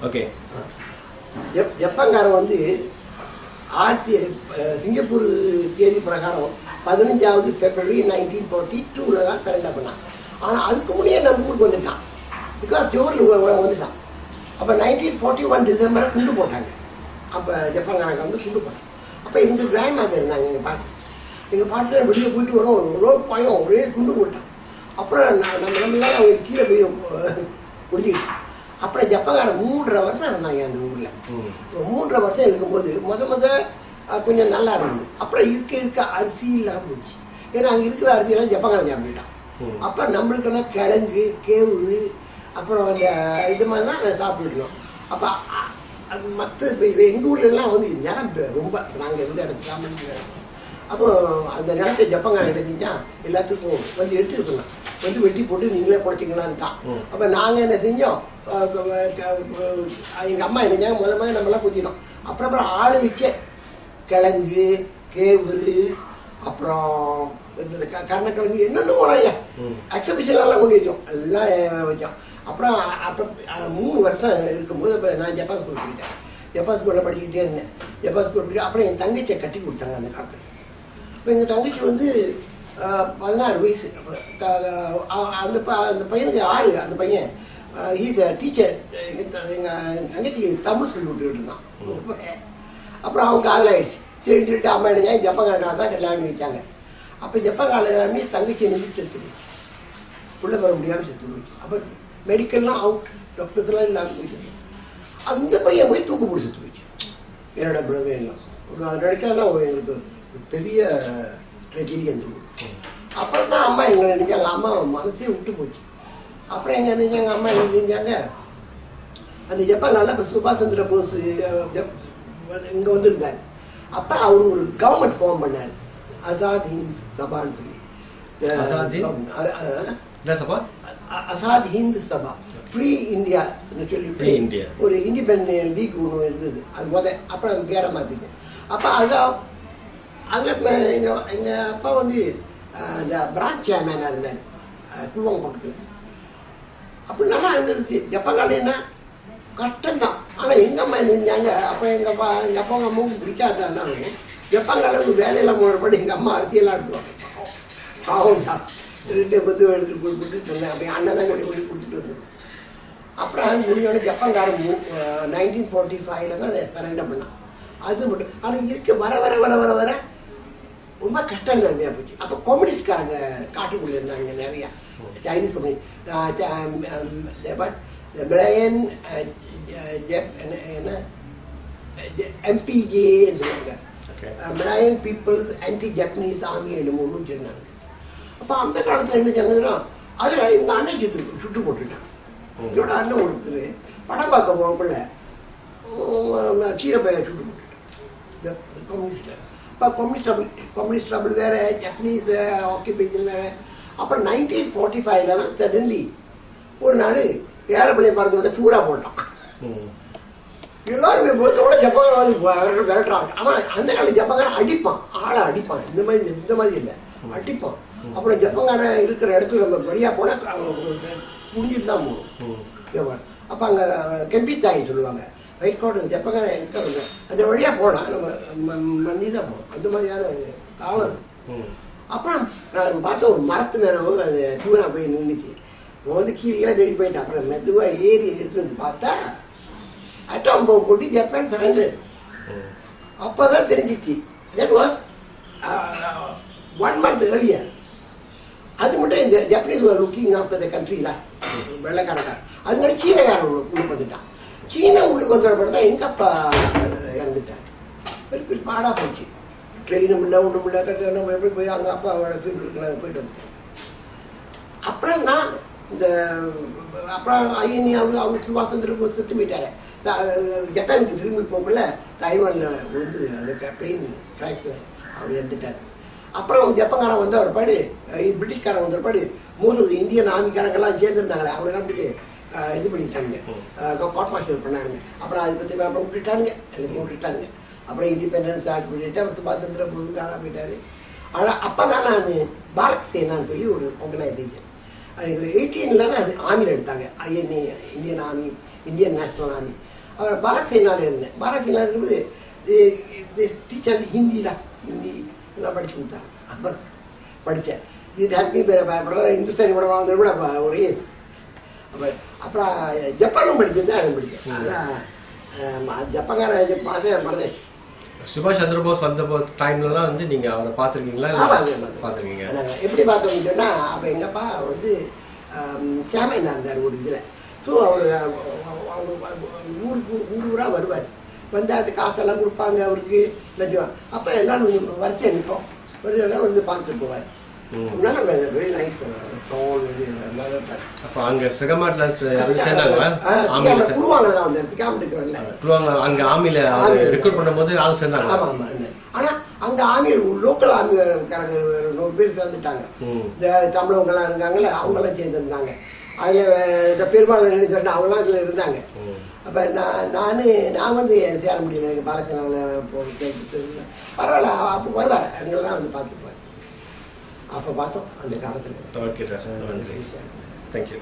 Okay. ஜப்பான்காரன் வந்து Singapore தேதி பிரகாரம் 15வது February 1942 தான் சரண்டர் பண்ணான். ஆனால் அதுக்கு முன்னே நம்ம ஊருக்கு வந்துட்டான். பிகாஸ் ஜோரில் வந்துட்டான். அப்போ 1941 டிசம்பரை குண்டு போட்டாங்க. அப்போ ஜப்பான்காரங்க வந்து குண்டு போட்டாங்க. அப்போ எங்கள் கிராண்ட் மாதர் இருந்தாங்க. எங்கள் பாட்டில் வெளியே போயிட்டு வரோம். ஒரே பயம், ஒரே குண்டு போட்டான். அப்புறம் நம்மளால அவங்க கீழே போய் முடிச்சுக்கிட்டோம். அப்புறம் ஜப்பான்காரன் 3.5 வருஷம் இருந்தாங்க அந்த ஊரில். 3.5 வருஷம் இருக்கும்போது கொஞ்சம் நல்லா இருந்தது. அப்புறம் இருக்க அரிசி இல்லாமல் போச்சு. ஏன்னா அங்கே இருக்கிற அரிசியெல்லாம் ஜப்பான்காரன் சாப்பிட்டுட்டான். அப்போ நம்மளுக்கெல்லாம் கிழங்கு, கேவுரு, அப்புறம் அந்த இது மாதிரி தான் சாப்பிட்டுருக்கோம். அப்போ மற்ற எங்கள் ஊர்லலாம் வந்து நிலம் ரொம்ப நாங்கள் இருந்த இடத்துல அப்போ அந்த நிலத்தை ஜப்பான்காரன் எடுத்தீங்கன்னா எல்லாத்துக்கும் வந்து எடுத்துக்கலாம், வந்து வெட்டி போட்டு நீங்களே குறைச்சிக்கலான்ட்டான். அப்போ நாங்கள் என்ன செஞ்சோம், எங்கள் அம்மா என்ன செஞ்சாங்க, முதல்ல நம்மளாம் குத்திட்டோம். அப்புறம் ஆள் மிச்ச கிழங்கு, கேவுரு, அப்புறம் இந்த கருணக்கிழங்கு என்னென்ன போனாங்க எக்ஸிபிஷன்லாம் கொண்டு வச்சோம், எல்லாம் வச்சோம். அப்புறம் 3 வருஷம் இருக்கும்போது இப்போ நான் ஜப்பான் ஸ்கூல் போயிட்டேன். ஜப்பான் ஸ்கூலில் படிச்சுக்கிட்டே இருந்தேன். ஜப்பான் ஸ்கூல் போயிட்டு அப்புறம் என் தங்கச்சியை கட்டி கொடுத்தாங்க அந்த காலத்தில். இப்போ எங்கள் தங்கச்சி வந்து 16 வயசு. அந்த பையனுக்கு 6. அந்த பையன் ஈஸ் டீச்சர். எங்கள் தங்கச்சிக்கு தமிழ் சொல்லி விட்டுக்கிட்டு இருந்தான். அப்புறம் அவங்க காதல் ஆயிடுச்சு. சரின்னு சொல்லிட்டு அம்மா என்ன ஜப்பான்காரனாக தான் கல்யாணம் வச்சாங்க. அப்போ ஜப்பான்காரனே தங்கச்சி நிமிஷம் செத்து போச்சு, உள்ளே வர முடியாமல் செத்து போச்சு. அப்போ மெடிக்கல்லாம் அவுட், டாக்டர்ஸ்லாம் இல்லாமல் போயிட்டு அந்த பையன் போய் தூக்கு பிடிச்சி செத்து போச்சு. என்னோட பிரதர் எல்லாம் நினைக்காதான் எங்களுக்கு பெரிய ட்ரெஜடி அந்த ஊர். அப்புறம் தான் அம்மா எங்களை நினைச்சாங்க, அம்மா மனசே விட்டு போச்சு. அப்புறம் எங்கே நினைச்சாங்க, அம்மா என்ன செஞ்சாங்க, அந்த ஜப்பான்ல இப்போ சுபாஷ் சந்திர போஸ் இங்கே வந்துருந்தாரு. அப்போ அவரு ஒரு கவர்மெண்ட் ஃபார்ம் பண்ணார், ஆசாத் ஹிந்த் சபான்னு சொல்லி. ஆசாத் ஹிந்த் சபா, ஃப்ரீ இந்தியான்னு சொல்லிட்டு ஒரு இண்டிபெண்டன்ட் லீக் ஒன்று இருந்தது. அது அப்புறம் அந்த பேரை மாற்றிட்டேன். அப்போ அதில் எங்கள் அப்பா வந்து இந்த பிரான்ச் சேர்மேனாக இருந்தார் குழுவாங்க பக்கத்தில். அப்படி நல்லா இருந்துருச்சு. ஜப்பான்காரன் என்ன கஷ்டம்தான். ஆனால் எங்கள் அம்மா என்ன செஞ்சாங்க, அப்போ எங்கள் அப்பா அம்மாவுக்கு பிடிக்காதாலும் ஜப்பான்காரனுக்கு வேலையெல்லாம் போனபடி எங்கள் அம்மா அரிசியெல்லாம் எடுத்துவாங்க. பாவம் தான் 2 பத்து எடுத்துட்டு கொடுத்துட்டு இருந்தேன். அப்போ அண்ணன் தான் கொண்டு கொடுத்துட்டு வந்தது. அப்புறம் முடிஞ்சோடனே ஜப்பான்காரன் 1945 தான் சரண்டர் பண்ணான். அது மட்டும். ஆனால் இருக்க வர வர வர வர வர ரொம்ப கஷ்டம் தன்மையாக போச்சு. அப்போ கம்யூனிஸ்ட்காரங்க காட்டுக்குள்ளே இருந்தாங்க நிறையா. சைனீஸ் கம்யூனிஸ்ட் மிலையன் என்ன MPJன்னு சொல்லுவாங்க, மிலையன் பீப்புள்ஸ் ஆன்டி ஜப்பனீஸ் ஆர்மி என்னமோ வச்சுருந்தாங்க. அப்போ அந்த காலத்தில் என்ன சொன்னதுன்னா, அதில் எங்கள் அண்ணன் சுட்டு போட்டுட்டாங்க. இதோட அண்ணன் ஒருத்தர் படம் பார்க்க போகக்குள்ள சீரப்பையை சுட்டு போட்டுட்டான் கம்யூனிஸ்டில். இப்போ கம்யூனிஸ்ட் ட்ரபிள் வேறு, ஜப்பனீஸ் ஆக்கியபேஷன் வேறு. அப்புறம் 1945 தான் சடன்லி ஒரு நாள் ஏரோப்ளேன் பறந்தோட சூறா போட்டான். எல்லாருமே போத்தோட ஜப்பான் வந்து விரட்டுறாங்க. ஆனால் அந்த காலம் ஜப்பான்காரன் அடிப்பான், ஆளை அடிப்பான். இந்த மாதிரி இல்லை, அடிப்பான். அப்புறம் ஜப்பான்காரன் இருக்கிற இடத்துல நம்ம வழியாக போனால் புரிஞ்சுட்டு தான் போகணும். அப்போ அங்கே கெம்பித்தாயின்னு சொல்லுவாங்க, ரைட் கோட் ஜப்பான்காரன் இருக்கிற அந்த வழியாக போனால் நம்ம மண்ணி தான் போகணும். அந்த மாதிரியான காலம். அப்புறம் நான் பார்த்த ஒரு மரத்து மேலே அந்த சூறா போய் நின்றுச்சு. அவன் வந்து கீழே தேடி போயிட்டான். அப்புறம் மெதுவாக ஏறி எடுத்து வந்து பார்த்தா அட்டாம் பாம்பு போட்டு ஜப்பான் சரண்டர். அப்போ தான் தெரிஞ்சிச்சு. That was 1 month earlier. அது மட்டும் இந்த ஜப்பனீஸ் லுக்கிங் ஆஃப்டர் த கண்ட்ரில வெள்ளைக்காரங்க. அது மாதிரி சீனக்காரன் உள்ளுக்கு வந்துட்டான். சீனா உள்ளுக்கு வந்துடப்பட்டா எங்கள் அப்பா இறந்துட்டார். பெரிய பாடாக போச்சு. ட்ரெயினும் இல்லை, ஒன்றும் இல்லை. எப்படி போய் அங்கே அப்பாவோட ஃபீல்டு போயிட்டு வந்துட்டேன். அப்புறம் நான் இந்த அப்புறம் ஐஎன்இ அவங்க சுபாஷ் சந்திர போஸ் செத்து போயிட்டாரு. ஜப்பானுக்கு திரும்பி போகல, தைவானில் வந்து அந்த பிளெயின் கிராக்கில் அவர் இறந்துட்டார். அப்புறம் ஜப்பான்காரன் வந்த ஒரு பாடு, பிரிட்டிஷ்காரன் வந்த ஒரு பாடு, மோஸ்ட் இந்தியன் ஆர்மிக்காரங்கெல்லாம் சேர்ந்துருந்தாங்களே, அவங்களெல்லாம் பிடிச்சி இது பண்ணிட்டானுங்க, கோர்ட் மார்ஷல் பண்ணானுங்க. அப்புறம் அதை பற்றி அப்புறம் விட்டுட்டானுங்க, எல்லாத்தையும் விட்டுட்டானுங்க. அப்புறம் இண்டிபெண்டன்ஸ் ஸ்டார்ட் பண்ணிட்டு அவர் சுபாஷ் சந்திர போஸ் காணா போயிட்டாரு. ஆனால் அப்போ தான் நான் பாரத் சேனான்னு சொல்லி ஒரு ஆர்கனைசேஷன் 18 அது ஆர்மியில் எடுத்தாங்க. INA, Indian army, Indian national army. Bharat சேனால இருந்தேன். பாரத் சேனால இருக்கும்போது டீச்சர் ஹிந்தி எல்லாம் படிச்சு கொடுத்தாங்க. அப்போ படித்தேன். இது ஹாப்பி இந்துஸ்தானி கூட வந்து கூட ஒரே இது. அப்புறம் ஜப்பானும் படிச்சிருந்தேன், அதுவும் படித்தேன். ஆனால் ஜப்பான்கார மறந்தேன். சுபாஷ் சந்திரபோஸ் வந்த டைம்லலாம் வந்து நீங்கள் அவரை பார்த்துருக்கீங்களா? பார்த்துருக்கீங்க. எப்படி பார்த்தோம்னு சொன்னால், அப்போ எங்கள் அப்பா வந்து கேமரா இருந்தார் ஒரு இதில். ஸோ அவர் ஊராக வருவார். வந்து அது காசெல்லாம் கொடுப்பாங்க அவருக்கு லட்சம். அப்போ எல்லாரும் வரிசை நிற்போம். வரிசையெல்லாம் வந்து பார்த்துட்டு போவார். Very nice. அப்போ அங்கே சிகமாட்டில் குழுவாங்க தான் வந்து திகாமட்டுக்கு வரல. குழுவாங்க அங்கே ஆர்மியில் ரெக்ரூட் பண்ணும்போது ஆள் சேர்ந்தாங்க. ஆமாம் ஆமாம். ஆனால் அங்கே ஆர்மியில் லோக்கல் ஆர்மிக்காரங்க 100 பேர் சேர்ந்துட்டாங்க. இந்த தமிழவங்கெல்லாம் இருக்காங்களே, அவங்கெல்லாம் சேர்ந்துருந்தாங்க. அதில் இந்த பெருமாள் நினைச்சா அவங்களாம் இதில் இருந்தாங்க. அப்போ நான் வந்து எனக்கு சேர முடியல. எனக்கு பாலத்தினால கேட்டு பரவாயில்ல. அப்போ வருவார், எங்களெல்லாம் வந்து பார்த்துப்பார். அப்போ பார்த்தோம் அந்த காலத்தில். ஓகே சார், நன்றி. தேங்க்யூ.